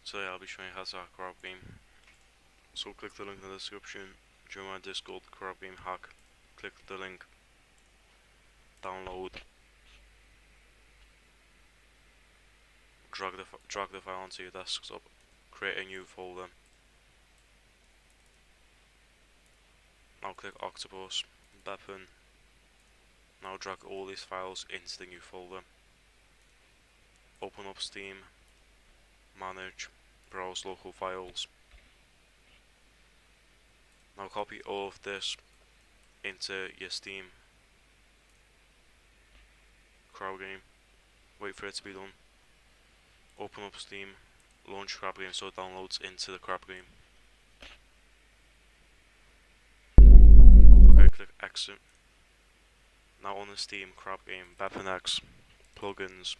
Today I'll be showing you how to hack Crab Game. So click the link in the description, join my Discord Crab Game hack, click the link, download, drag the file onto your desktop, create a new folder. Now click Octopus, weapon. Now drag all these files into the new folder. Open up Steam, manage, browse local files. Now copy all of this into your Steam Crab Game. Wait for it to be done. Open up Steam, launch Crab Game so it downloads into the Crab Game. Okay, click exit. Now on the Steam Crab Game, weapon X, plugins,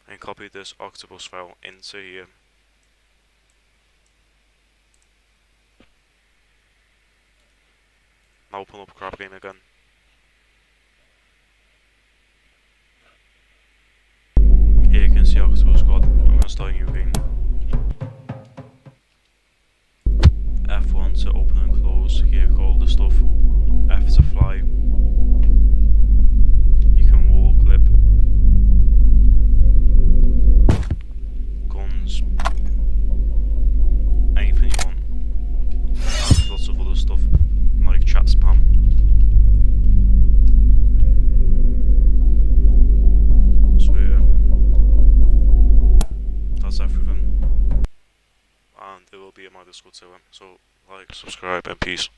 and copy this octopus file into here. Now open up Crab Game again. Here you can see Octopus God. I'm going to start a new game. F1 to open and close. Here all the stuff. F to fly. You can wall clip. Guns. Anything you want. And lots of other stuff like chat spam. So yeah, that's everything. And it will be at my Discord server. So like, subscribe, and peace.